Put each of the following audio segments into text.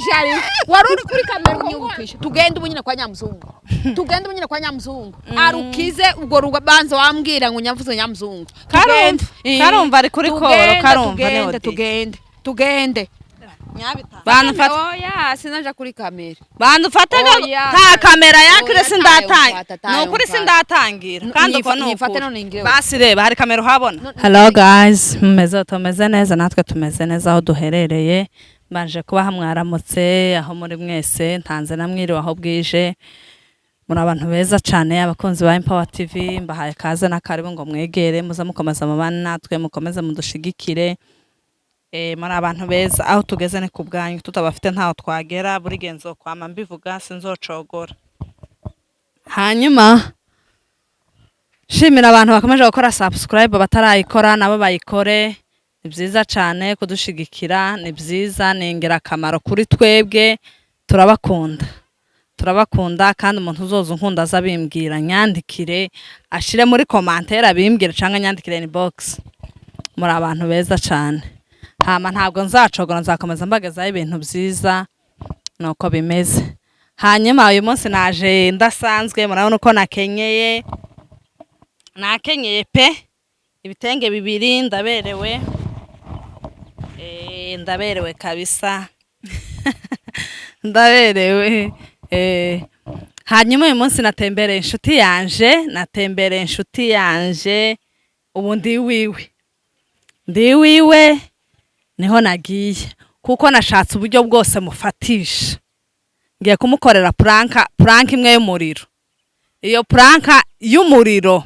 jari wari uri kuri kamera unyubukisha tugende ubunyine kwa nyamuzungu arukize ubwo rubanza wambwira ngo nyavuze nyamuzungu karumva ari kuri koro karumva tugende banufata oya sinaje kuri kamera banufata nta kamera yakire sindatanga nukuri sindatangira kandi uko nuko basi reba hari kamera uhabona. Hello guys, tumeze neza natwe tumeze neza aho duherereye mbanje kuba hamwaramutse aho muri mwese ntanze namwiriwe aho bwije muri abantu beza cyane abakunzi ba Empower TV mbahaye kaze nakaribu ngo mwegere muza mukomeza mubana natwe mukomeze mudushigikire muri abantu beza aho tugeze ne kubwanyu tutabafite ntaho twagera buri genzo kwama mbivuga sinzocogora. Hanyuma shimira abantu bakomeje gukora subscribe batarayikora nabo bayikore ni byiza cyane kudushigikira ni byiza ni ingirakamaro kuri twebwe turabakunda kandi umuntu uzoza unkunda azabimbwira nyandikire ashire muri commentaire abimbwira cyangwa nyandikire inbox muri abantu beza cyane. Hama ntabwo nzacogora nzakomeza mbagezaho ibintu byiza nuko bimeze. Hanyuma uyu munsi naje ndasanzwe murabona uko nakenyeye pe ibitenge bibiri ndaberewe kabisa ndaberewe hanyuma uyu munsi natembereye inshuti yanje ubu ndi wiwe niho nagiye kuko nashatse uburyo bwose mufatisha ngiye kumukorera prank imwe y'umuriro. Iyo prank y'umuriro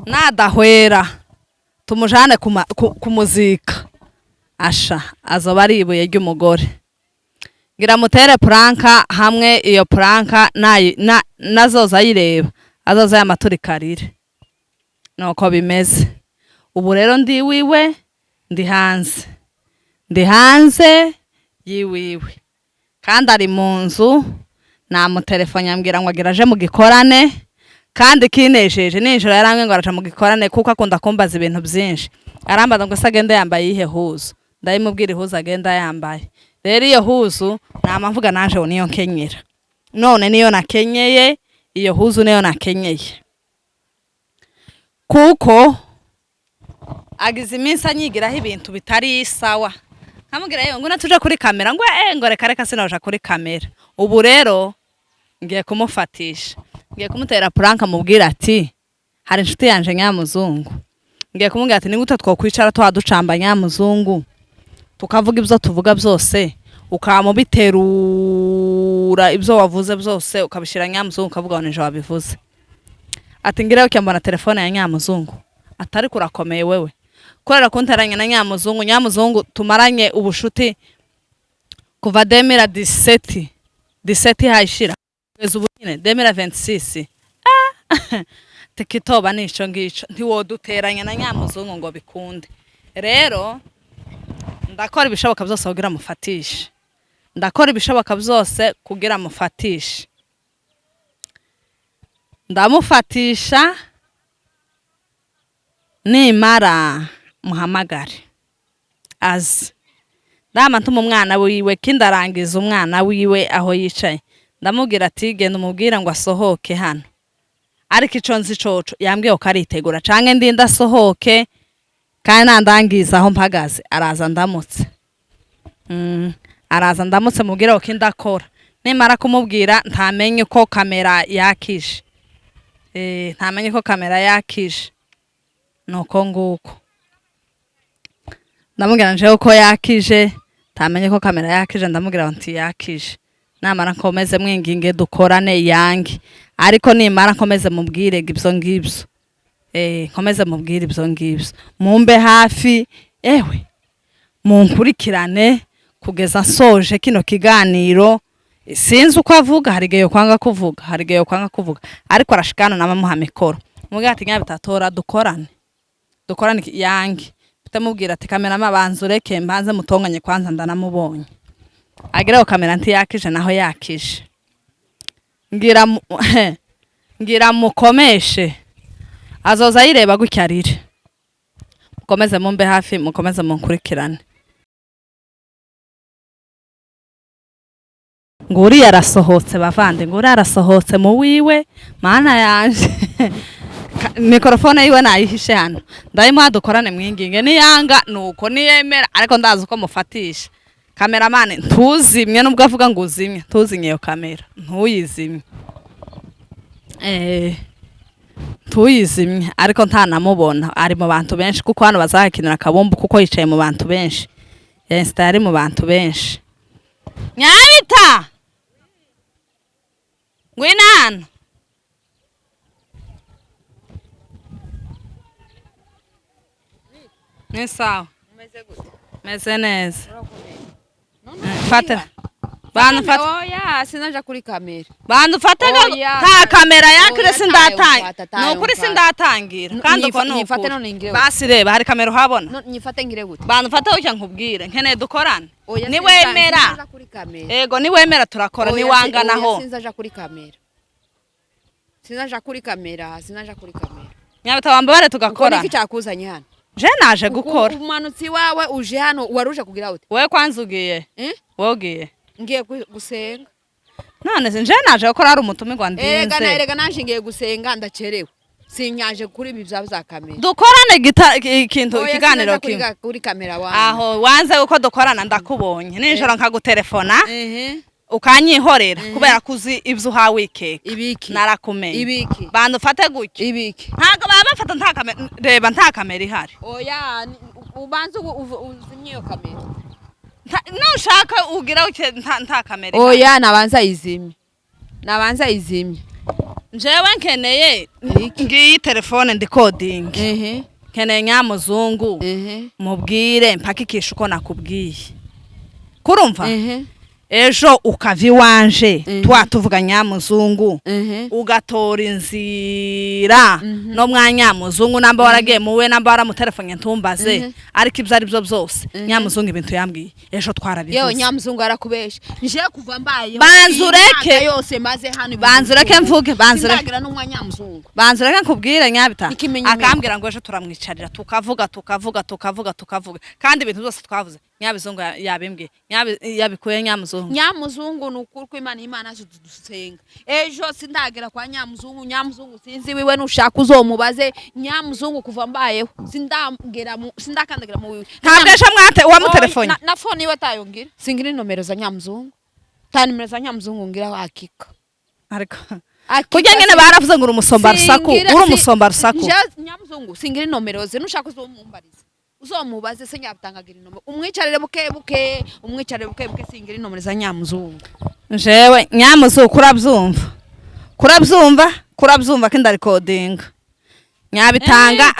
nadahwera tumujane kumuzika asha azoba ari ibuye ry'umugore ngira mutere prank hamwe iyo prank nazoza yireba azoza yamaturikarire nuko bimeze. Ubu rero ndi wiwe ndi hanze yiwiwe kandi ari mu nzu namutelefone ambwira ngo agiraje mu gikorane kandi kinejeje ninjoro yarange ngo araje mu gikorane kuko akunda kumbaza ibintu byinshi arambaza ngo sagenda yambaye ihe huzu ndayimubwira ihuzu agenda yambaye. Rero iyo huzu namvuga naje niyo nkenyera none niyo nakenyeye iyo huzu niyo nakenyeye kuko agize iminsi anyigiraho ibintu bitari sawa nkamubwira yewe ngo natuje kuri kamera ngo reka sinaje kuri kamera. Ubu rero ngiye kumufatisha ngiye kumutera prank mubwira ati hari inshuti yanje nyamuzungu ngiye kumubwira ati nigute twokwicara twaducamba nyamuzungu tukavuga ibyo tuvuga byose ukamubiterura ibyo wavuze byose ukabishira nyamuzungu ukavuga ngo nje wabivuze ati ngira uke mbona telefone ya nyamuzungu atari kurakomeye wewe korera kunteranya na nyamuzungu tumaranye ubushuti kuva 2017 hayishira kugeza ubu nyine 2026 tikitoba nico ngico ntiwoduteranya na nyamuzungu ngo bikunde. Rero ndakora ibishoboka byose kugira mufatishe ndamufatisha nimara muhamagare azi ndama ntuma umwana wiwe kindarangiza umwana wiwe aho yicaye ndamubwira ati genda umubwira ngo asohoke hano ariko ico nzi coco yambwiye ko aritegura canke ndinda asohoke kandi nandangiza aho mpagaze araza ndamutse mubwira ko ndakora nimara kumubwira ntamenye ko kamera yakije nuko nguko ndamubwira nje uko yakije tamenye ko kamera yakije ndamubwira nti yakije namara nkomeze mwinginge dukorane yange ariko nimara nkomeze mubwire ibyo ngibyo nkomeze mubwire ibyo ngibyo mumbe hafi ewe munkurikirane kugeza nsoje kino kiganiro sinzi uko avuga harigeyo kwanga kuvuga ariko arashikana namamuha mikoro mubwira ati nyabitatora dukorane yange bitamubwira ati kamera mabanzu reke mbanze mutonganye kwanza ndanamubonye agiraho kamera nti yakije naho yakije ngira mukomeshe azoza yireba gucyarire mukomeze mumbe hafi mukomeze munkurikirane. nguri yarasohotse bavande nguri arasohotse mu wiwe mana yanje mikrofone yiwe nayihishe hano ndayimuha dukorane mwinginge niyanga nuko niyemera ariko ndazi uko mufatisha kameramane ntuzimye nubwo avuga ngo uzimye tuzinye iyo kamera ntuyizimye tuyizimye ariko ntanamubona ari mu bantu benshi kuko hano bazahakinira akabumbu kuko yicaye mu bantu benshi Insta ari mu bantu benshi Nyabita ngwino hano ni sawa meze neza fata bantu fata oya sinaja kuri kamera bantu fataga ta kamera yakire sindatanga no kuri sindatangira kandi uko no nyifate none ingire basi reba hari kamera uhabona nyifate ngire gute bantu fata ucya nkubwire nkene dukorana ni wemera ego ni wemera turakora ni wanganaho sinaja kuri kamera Nyabita wamba bare tugakora niki cyakuzanye hano je naje gukora umanutsi wawe uje hano waruje kugira ute we kwanza ugiye wogiye ngiye gusenga none nje naje gukora hari umutumirwa ndinze erega naje ngiye gusenga ndacerewe sinyaje kuri ibi bya kamera dukorane ikintu ikiganiro kimwe kuri kamera wanjye aho wanze uko dukorana ndakubonye nijoro nkagutelefona ukanyihorera kubera kuzi ibyo uhawe ikeke narakumenye ibiki bantu fate gutyo ibiki ntago baba bafata nta kamera reba nta kamera ihari oya ubanze uzimye iyo kamera nushaka ugira uke nta kamera oya nabanza izimye njewe nkeneye ngiyi telefone ndi coding nkeneye nyamuzungu mubwire mpakikisha uko nakubwiye kurumva ejo ukava iwanje tuvuga nyamuzungu ugatora inzira no mwanyamuzungu namba waragiye muwe namba waramutelefone ntumbaze ariko ibyo ari byo byose nyamuzungu ibintu yambwiye ejo twarabivuze yewe nyamuzungu arakubesha nje kuva mbaye banzureke yose maze hano banzureke mvuge banzureke n'umwanyamuzungu banzureke nkubwire Nyabita akambwira ngo ejo turamwicarira tukavuga kandi ibintu byose twavuze Nyabizungu yabimbwiye yabikuye nyamuzungu nukuri ko Imana yaje dusenga ejo sindagera kwa nyamuzungu sinzi wiwe nushaka uzomubaze nyamuzungu kuva mbayeho sindakandagira mu wiwe ntabwesha mwate wa mutelefone na phone iwe tayongira singira nomero za nyamuzungu ta nimero za nyamuzungu ngira hakika ariko kujya nyene baravuze ngo umusomba rusaku nyamuzungu singira nomero ze nushaka uzomumbariza uzomubaze se Nyabitangagira inome umwicarire buke singira inomero za nyamuzungu jewe nyamuzungu kurabyumva kindi recording Nyabitanga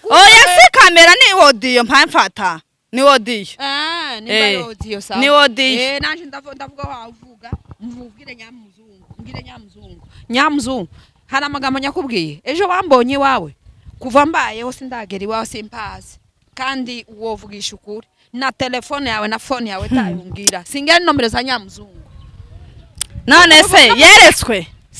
oya si kamera ni audio mpamfata ni audio ni audio naje ndavuga wavuga mvugire nyamuzungu hari amagambo nyakubwiye ejo bambonye iwawe kuva mbayeho sindagera iwawe simpazi kandi wovugisha ukuri na telefone yawe na phone yawe tayungira singira nomero za nyamuzungu none se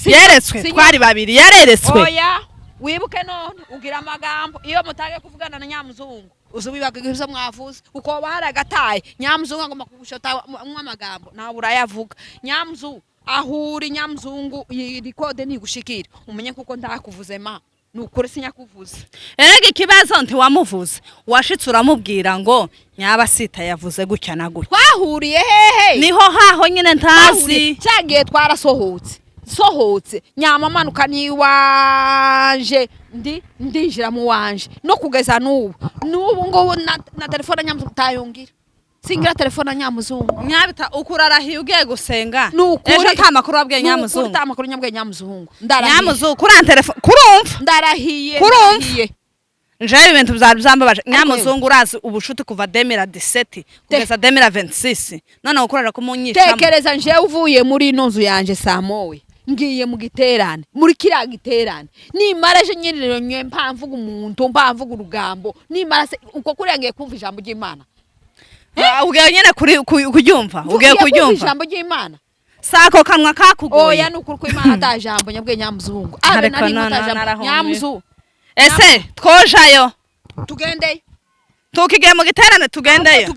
yeretswe twari babiri yareretswe oya wibuke none ugira amagambo iyo mutage kuvugana na nyamuzungu uzubibagiza mwavuze uko baragataye nyamuzungu ngoma kugushota amagambo nawe urayavuga nyamuzungu ahuri nyamuzungu record nigushikira umenye kuko ndakuvuze nukuri sinyakuvuze erega ikibazo ntiwamuvuze washitse uramubwira ngo Nyabasita yavuze gutya na gutya twahuriye hehe niho haho nyine ntazi cyagiye twarasohotse nyamamanuka niwanje ndinjira mu wanje no kugeza n'ubu ngo na telefone nyamutayongira singira telefone nyamuzungu Nyabita ukurarahiye ugiye gusenga ejo nta makuru wabwiye nyamuzungu nta makuru nyabwiye nyamuzungu nyamuzungu kuri telefone kurumva ndarahiye nje ibintu byari byambabaje nyamuzungu urazi ubushuti kuva 2017 kugeza 2026 none ukorera ko munyishamo tekereza nje uvuye muri inonzu yanje samowe ngiye mu giterane muri kiriya giterane nimaraje nyiriro nywe mpamvuga umuntu mpamvuga urugambo nimarase uko kuriyangiye kumva ijambo ry'Imana ugiye nyene kuryumva ugiye kuryumva ijambo ry'Imana sako kanwa kakugoye oya nukuri ko Imana atajambo nyabwe nyamuzungu abe nari mutajambo nyamuzungu ese twojayo tugendeyo tukigiye mu giterane tugendeyo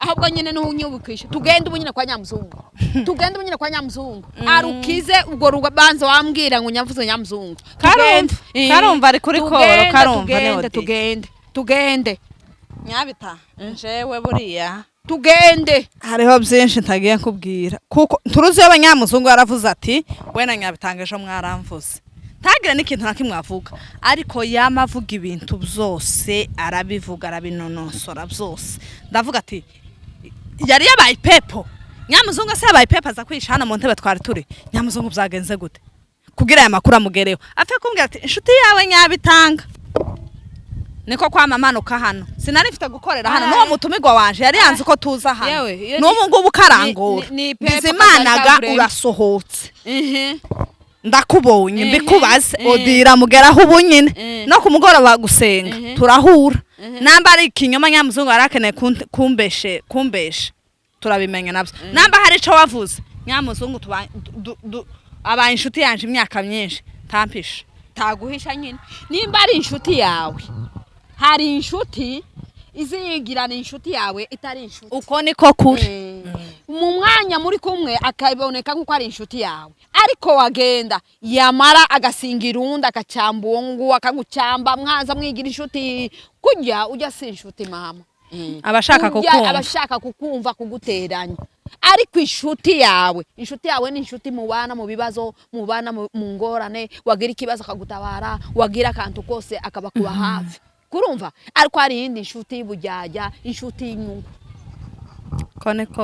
ahubwo nyine n'unyubukisha tugende ubunyine kwa nyamuzungu tugende ubunyine kwa nyamuzungu arukize ubwo rubanza wambwira ngo nyavuze nyamuzungu karumva ari kuri koro karumva tugende nyabita jewe buriya tugende hariho byinshi ntagiye kubwira kuko turuzi abanyamuzungu yaravuze ati we na nyabitangeje mwaramvuze ntagire n'ikintu na kimwe avuga ariko yamavuga ibintu byose arabivuga arabinonosora byose ndavuga ati yari yabaye pepo nyamuzungu se yabaye pepo aza kwishana mu ntebe twari turi nyamuzungu byagenze gute kugira aya makuru amugereho apfe kumbwira ati inshuti yawe nyabitanga niko kwamamanuka hano sinari mfite gukorera hano n'uwo mutumigwa wanje yari yanze ko tuza hano n'ubu ngubu karangura bizimanaga urasohotse ndakubonye mbikubaze odira mugeraho ubunyine no kumugoroba gusenga turahura namba ari ikinyoma nyamuzungu arakeneye kumbeshe turabimenya nabyo namba hari ico wavuze nyamuzungu abaye inshuti yanje imyaka myinshi tampisha taguhisha nyine nimba ari inshuti yawe hari inshuti iziyigirana inshuti yawe itari inshuti uko niko kuri mu mwanya muri kumwe akaboneka nkuko ari inshuti yawe ariko wagenda yamara agasingira undi akacamba uwo nguwo akagucamba mwaza mwigira inshuti ujya si inshuti mama abashaka kukumva kuguteranya ariko inshuti yawe ni inshuti mubana mu bibazo mubana mu ngorane wagira ikibazo akagutabara wagira akantu kose akaba kuba hafi kurumva ariko hari indi inshuti y'ubujyajya inshuti y'inyungu koneko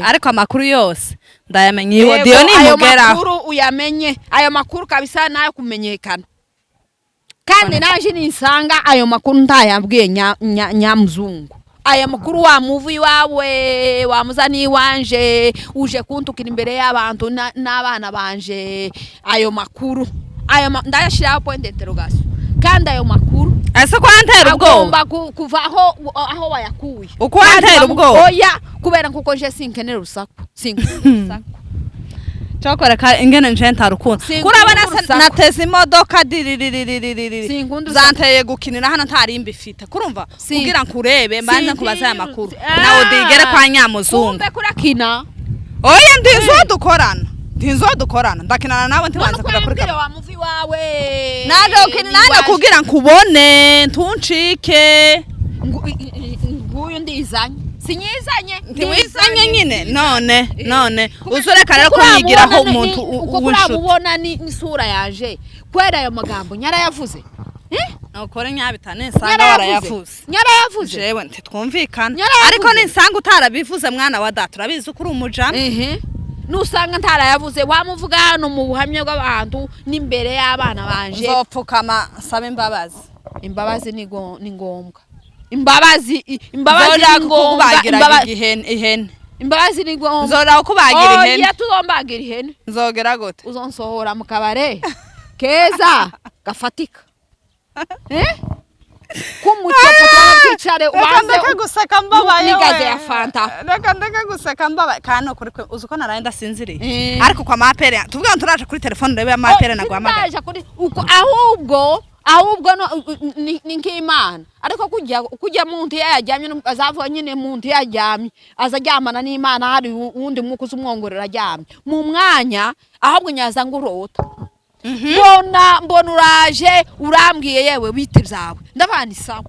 ariko amakuru yose ndayamenye iyo dio ni mugera ayo makuru uyamenye ayo makuru kabisa nayo kumenyekana kandi naje nisanga ayo makuru ntayambwiye nyamuzungu aya makuru wa muvi wawe wamuzani wanje uje kuntukira imbere y'abantu n'abana banje ayo makuru ndayashira point d'interrogation kandi ayo makuru ese ko antera ubwo agomba kuva aho wayakuye uko antera ubwo oya kubera nkuko je sinkenera urusaku cyokora ka ingene nje ntarukundo kurabana nateze imodoka diriririririri zanteye gukinira hano ntari imbifite kurumva kugira nkurebe mbanza kubaza aya makuru nawo digere kwa nyamuzungu kumbe kurakina oya ndizodukorana ndakinana nawe ntibanze kuja kuri kamera wa muvi wawe naje ukinana kugira nkubone ntuncike nguyu ndizanye sinyizanye ntiwizanye nyine none uzureka rero kumwigiraho umuntu uw'inshuti ubona ni sura yaje kwera ayo magambo nyarayavuze nokore nyabitane nsanga warayavuze jewe ntitwumvikana ariko ninsanga utarabivuze mwana wa data urabizi ukuri umujama nusanga ntarayavuze wamuvuga hano mu buhamya bw'abantu n'imbere y'abana banje nzopfukama saba imbabazi ni ngombwa imbabazi kubagira ihene imbabazi ni ngombwa nzora kubagira ihene oya tuzombagira ihene nzogera gute uzonsohora mu kabare keza gafatika kumucapa twicare ubanze guseka mbabaye nigaze ya fanta reka guseka mbabaye kano kuri uzuko naraye ndasinziriye ariko kwa mapere tuvuga turaje kuri telefone rebe ya mapere nagwamaga ahubwo ni nk'Imana ariko kujya muntu yajyamye azavuga nyine muntu yajyamye azaryamana n'Imana hari wundi mwuka uzumwongorera ajyamye mu mwanya ahubwo nyaza ngurota mbona uraje urambwiye yewe bite byawe ndabana isawa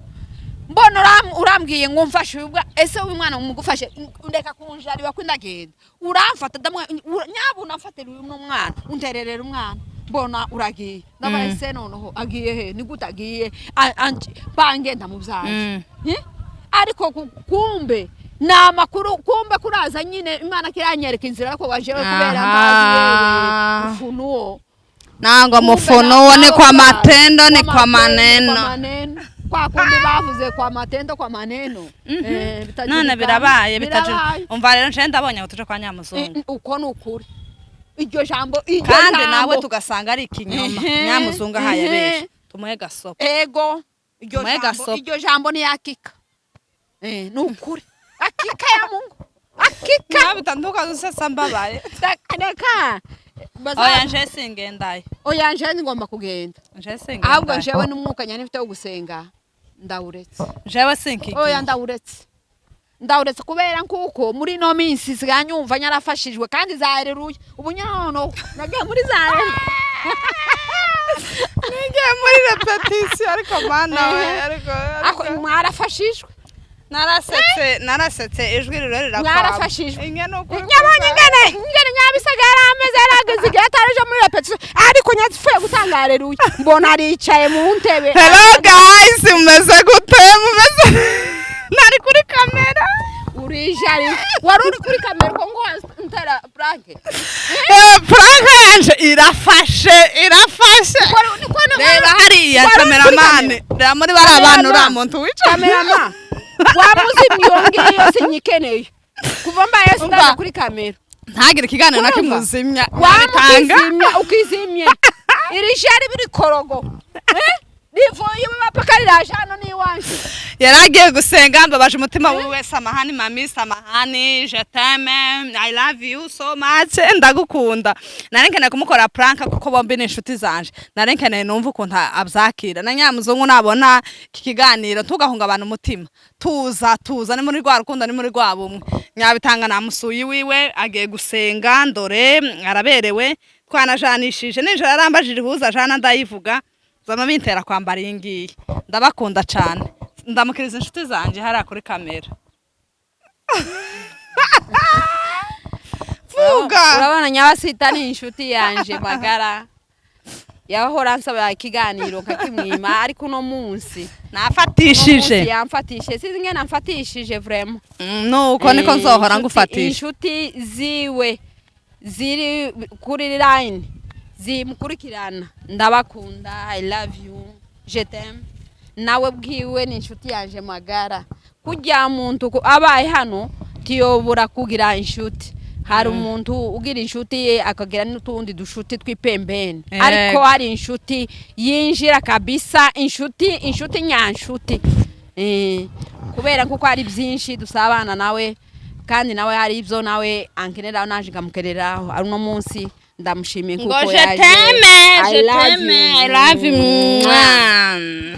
mbona urambwiye ngo mfashe ubwa ese umwana mugufashe ndeka kunjari wakwindagenda uramfata nyabuna mfatira uyu mwana untererera umwana mbona uragiye ndabara se noneho agiye he ni gutagiye bange ndamubyaje ariko kumbe na makuru kumbe kuraza nyine Imana kiranyereka inzira ariko waje kubera amazi yewe ufunuo nango mufunuo ni kwa matendo ni kwa maneno kwa kundi bavuze kwa matendo kwa maneno none birabaye bitaje umva rero nje ndabonye ngo tuje kwa nyamuzungu uko nukuri iryo jambo kandi nawe tugasanga ari ikinyoma nyamuzungu hayabeshe tumuhe gasopo iryo jambo ni yakika nukuri akika ya Mungu akika bitanduka dusesa mbabaye neka oya nje singendaye oya nje ngomba kugenda nje singendaye ahubwo jewe n'umwuka nyane mfite wo gusenga ndawuretse jewe sinki oya ndawuretse ndawuretse kubera nkuko muri no minsi siganyumva nyarafashijwe kandi zahereruye ubunyono nagiye muri zahereruye nige muri repetition ariko mana we ako mwarafashijwe narasetse ijwi rero rirakwa mwarafashijwe ingene uko nyabonye ingene nyabisagara ameze yarageze igihe ataraje muri repetition ariko nyazifuye gutanga hareruye mbona aricaye mu ntebe. Hello guys mumeze gute mumeze nari kuri kamera urijari wari uri kuri kamera ko ngo ntera pranke pranke yanje irafashe reba hariya cameraman reba muri bari abantu ura muntu wica cameraman wamuzimye yongeye yose nyikeneye kuva mbaye sindaza kuri kamera ntagire ikiganiro nakimuzimya wamutanga ukizimye irijari biri korogo nivuye bapaka riraje hano ni wanje yaragiye gusenga mbabaje umutima wiwe samahani mami samahani je t'aime I love you so much ndagukunda narenkene kumukora prank kuko bombi ni inshuti zanje narenkene numva ukuntu abyakira na nyamuzungu nabona kikiganiro tugahunga abantu umutima tuza ni muri rwa rukundo ni muri rwa bumwe nyabitanga namusuyi wiwe agiye gusenga ndore araberewe twanajanishije ninjira arambajije huza jana ndayivuga zama bintera kwambara ingiye ndabakunda cyane ndamukiriza inshuti zanje hari kuri kamera vuga urabona nyabasita ni inshuti yanje magara yahora nsaba ikiganiro kakimwima ariko no munsi nafatishije yamfatishije sizi ngene namfatishije vraiment nuko niko nzohora ngufatisha inshuti ziwe ziri kuri line zimukurikirana ndabakunda I love you je t'aime nawe bwiwe ni inshuti yanje magara kujya muntu abaye hano tiyobora kugira inshuti hari umuntu ugira inshuti ye akagira n'utundi dushuti twipembene ariko hari inshuti yinjira kabisa inshuti nyanshuti kubera kuko hari byinshi dusabana nawe kandi nawe hari ibyo nawe ankenera naje ngamukereraho ari no munsi ndamushimiye kuko yaje I love you